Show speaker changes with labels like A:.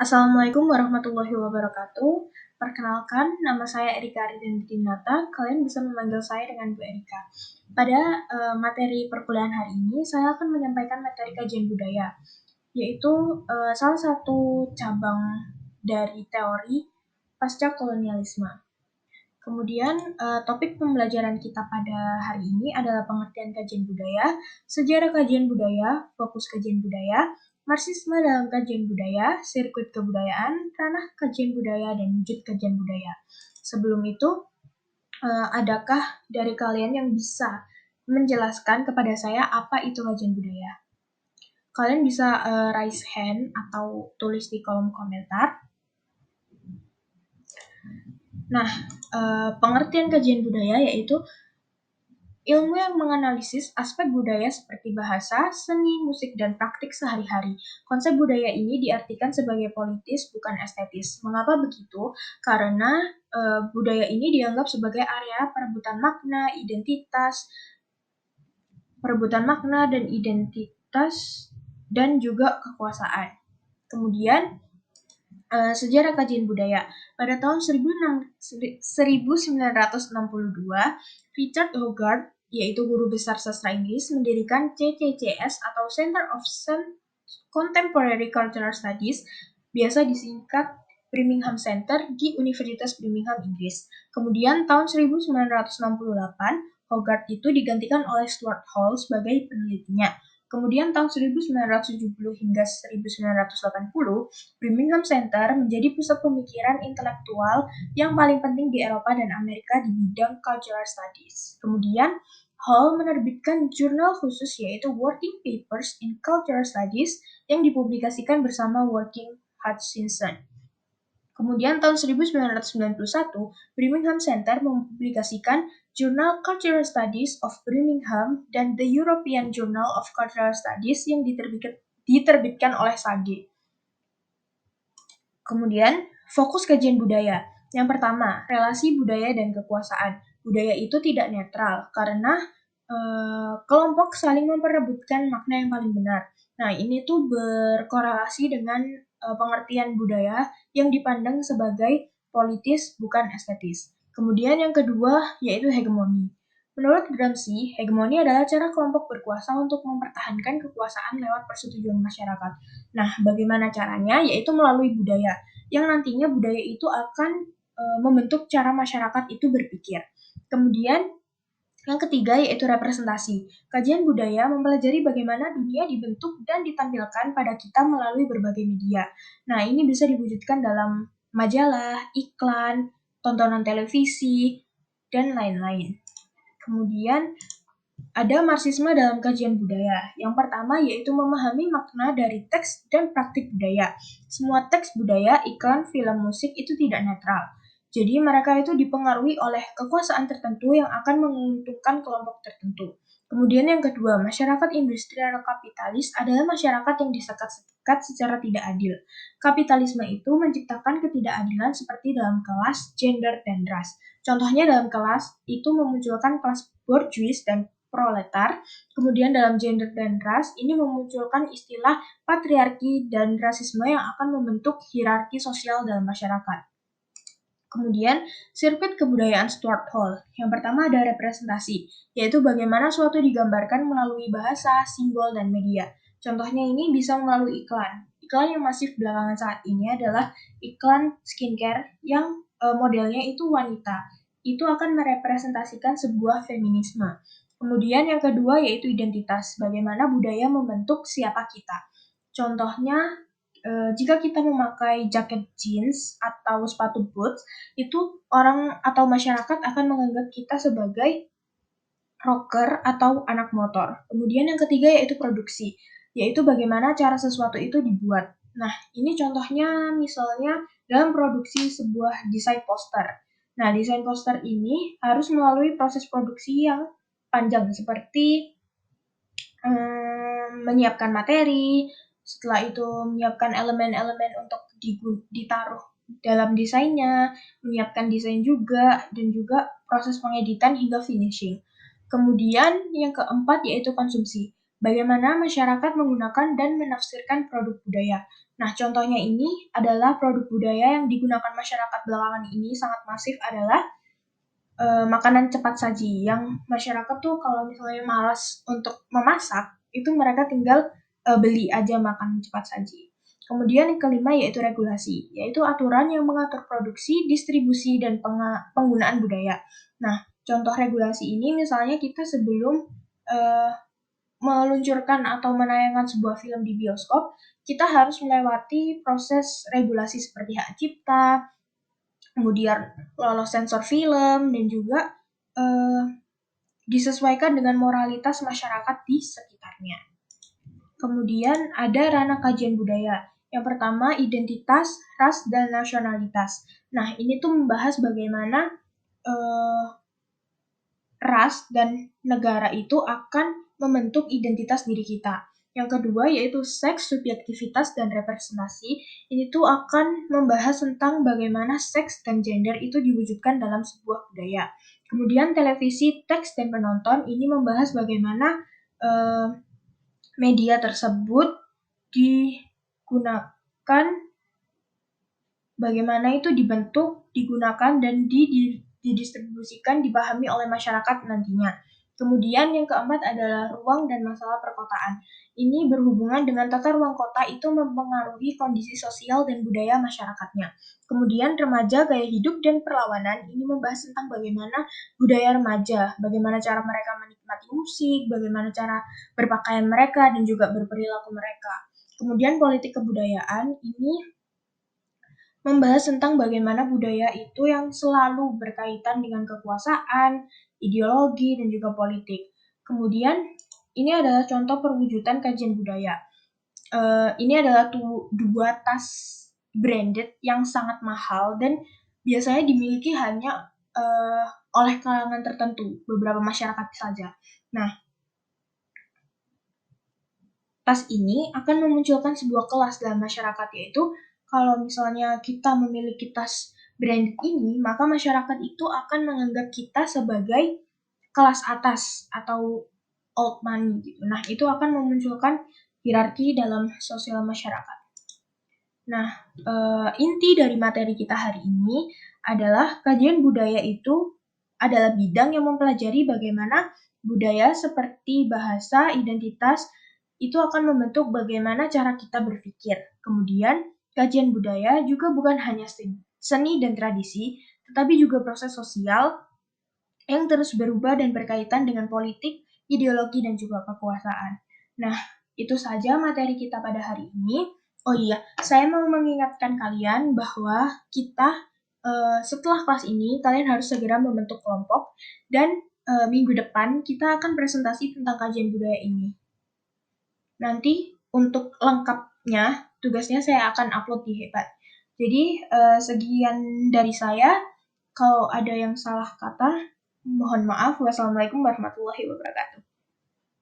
A: Assalamualaikum warahmatullahi wabarakatuh. Perkenalkan, nama saya Erika Aridinata. Kalian bisa memanggil saya dengan Bu Erika. Pada materi perkuliahan hari ini, saya akan menyampaikan materi kajian budaya, yaitu salah satu cabang dari teori pasca kolonialisme. Kemudian topik pembelajaran kita pada hari ini adalah pengertian kajian budaya, sejarah kajian budaya, fokus kajian budaya, marxisme dalam kajian budaya, sirkuit kebudayaan, ranah kajian budaya, dan wujud kajian budaya. Sebelum itu, adakah dari kalian yang bisa menjelaskan kepada saya apa itu kajian budaya? Kalian bisa raise hand atau tulis di kolom komentar. Nah, pengertian kajian budaya yaitu ilmu yang menganalisis aspek budaya seperti bahasa, seni, musik, dan praktik sehari-hari. Konsep budaya ini diartikan sebagai politis, bukan estetis. Mengapa begitu? Karena budaya ini dianggap sebagai area perebutan makna dan identitas, dan juga kekuasaan. Kemudian, sejarah kajian budaya. Pada tahun 1962, Richard Hogarth, yaitu guru besar sastra Inggris, mendirikan CCCS atau Center of Contemporary Cultural Studies, biasa disingkat Birmingham Center, di Universitas Birmingham, Inggris. Kemudian tahun 1968, Hogarth itu digantikan oleh Stuart Hall sebagai penelitinya. Kemudian tahun 1970 hingga 1980, Birmingham Center menjadi pusat pemikiran intelektual yang paling penting di Eropa dan Amerika di bidang cultural studies. Kemudian, Hall menerbitkan jurnal khusus yaitu Working Papers in Cultural Studies yang dipublikasikan bersama Working Hutchinson. Kemudian tahun 1991, Birmingham Center mempublikasikan Journal Cultural Studies of Birmingham dan The European Journal of Cultural Studies yang diterbitkan oleh SAGE. Kemudian, fokus kajian budaya. Yang pertama, relasi budaya dan kekuasaan. Budaya itu tidak netral karena kelompok saling memperebutkan makna yang paling benar. Nah, ini tuh berkorelasi dengan pengertian budaya yang dipandang sebagai politis bukan estetis. Kemudian yang kedua yaitu hegemoni. Menurut Gramsci, hegemoni adalah cara kelompok berkuasa untuk mempertahankan kekuasaan lewat persetujuan masyarakat. Nah, bagaimana caranya? Yaitu melalui budaya, yang nantinya budaya itu akan membentuk cara masyarakat itu berpikir. Kemudian yang ketiga yaitu representasi. Kajian budaya mempelajari bagaimana dunia dibentuk dan ditampilkan pada kita melalui berbagai media. Nah, ini bisa diwujudkan dalam majalah, iklan, tontonan televisi, dan lain-lain. Kemudian ada marxisme dalam kajian budaya. Yang pertama yaitu memahami makna dari teks dan praktik budaya. Semua teks budaya, iklan, film, musik itu tidak netral. Jadi mereka itu dipengaruhi oleh kekuasaan tertentu yang akan menguntungkan kelompok tertentu. Kemudian yang kedua, masyarakat industrial kapitalis adalah masyarakat yang disekat-sekat secara tidak adil. Kapitalisme itu menciptakan ketidakadilan seperti dalam kelas, gender, dan ras. Contohnya dalam kelas itu memunculkan kelas bourgeois dan proletar. Kemudian dalam gender dan ras ini memunculkan istilah patriarki dan rasisme yang akan membentuk hierarki sosial dalam masyarakat. Kemudian, sirkuit kebudayaan Stuart Hall. Yang pertama ada representasi, yaitu bagaimana suatu digambarkan melalui bahasa, simbol, dan media. Contohnya ini bisa melalui iklan. Iklan yang masif belakangan saat ini adalah iklan skincare yang modelnya itu wanita. Itu akan merepresentasikan sebuah feminisme. Kemudian yang kedua yaitu identitas, bagaimana budaya membentuk siapa kita. Contohnya, jika kita memakai jaket jeans atau sepatu boots, itu orang atau masyarakat akan menganggap kita sebagai rocker atau anak motor. Kemudian yang ketiga yaitu produksi, yaitu bagaimana cara sesuatu itu dibuat. Nah, ini contohnya misalnya dalam produksi sebuah desain poster. Nah, desain poster ini harus melalui proses produksi yang panjang seperti menyiapkan materi, setelah itu menyiapkan elemen-elemen untuk ditaruh dalam desainnya, menyiapkan desain juga, dan juga proses pengeditan hingga finishing. Kemudian yang keempat yaitu konsumsi. Bagaimana masyarakat menggunakan dan menafsirkan produk budaya. Nah, contohnya ini adalah produk budaya yang digunakan masyarakat belakangan ini sangat masif adalah makanan cepat saji yang masyarakat tuh kalau misalnya malas untuk memasak, itu mereka tinggal beli aja makanan cepat saji. Kemudian yang kelima yaitu regulasi, yaitu aturan yang mengatur produksi, distribusi, dan penggunaan budaya. Nah, contoh regulasi ini misalnya kita sebelum uh, meluncurkan atau menayangkan sebuah film di bioskop, kita harus melewati proses regulasi seperti hak cipta, kemudian lolos sensor film, dan juga disesuaikan dengan moralitas masyarakat di sekitarnya. Kemudian ada ranah kajian budaya. Yang pertama, identitas, ras, dan nasionalitas. Nah, ini tuh membahas bagaimana ras dan negara itu akan membentuk identitas diri kita. Yang kedua yaitu seks, subjektivitas, dan representasi. Ini tuh akan membahas tentang bagaimana seks dan gender itu diwujudkan dalam sebuah budaya. Kemudian televisi, teks, dan penonton ini membahas bagaimana media tersebut digunakan, bagaimana itu dibentuk, digunakan, dan didistribusikan, dipahami oleh masyarakat nantinya. Kemudian yang keempat adalah ruang dan masalah perkotaan. Ini berhubungan dengan tata ruang kota itu mempengaruhi kondisi sosial dan budaya masyarakatnya. Kemudian remaja, gaya hidup, dan perlawanan ini membahas tentang bagaimana budaya remaja, bagaimana cara mereka menikmati musik, bagaimana cara berpakaian mereka, dan juga berperilaku mereka. Kemudian politik kebudayaan ini membahas tentang bagaimana budaya itu yang selalu berkaitan dengan kekuasaan, ideologi, dan juga politik. Kemudian, ini adalah contoh perwujudan kajian budaya. Ini adalah dua tas branded yang sangat mahal dan biasanya dimiliki hanya oleh kalangan tertentu, beberapa masyarakat saja. Nah, tas ini akan memunculkan sebuah kelas dalam masyarakat, yaitu kalau misalnya kita memiliki tas branded ini, maka masyarakat itu akan menganggap kita sebagai kelas atas atau old money gitu. Nah, itu akan memunculkan hierarki dalam sosial masyarakat. Nah, inti dari materi kita hari ini adalah kajian budaya itu adalah bidang yang mempelajari bagaimana budaya seperti bahasa, identitas, itu akan membentuk bagaimana cara kita berpikir. Kemudian, kajian budaya juga bukan hanya seni dan tradisi, tetapi juga proses sosial yang terus berubah dan berkaitan dengan politik, ideologi, dan juga kekuasaan. Nah, itu saja materi kita pada hari ini. Oh iya, saya mau mengingatkan kalian bahwa kita setelah kelas ini, kalian harus segera membentuk kelompok dan minggu depan kita akan presentasi tentang kajian budaya ini. Nanti untuk lengkapnya, tugasnya saya akan upload di Hebat. Jadi, sekian dari saya. Kalau ada yang salah kata, mohon maaf. Wassalamualaikum warahmatullahi wabarakatuh.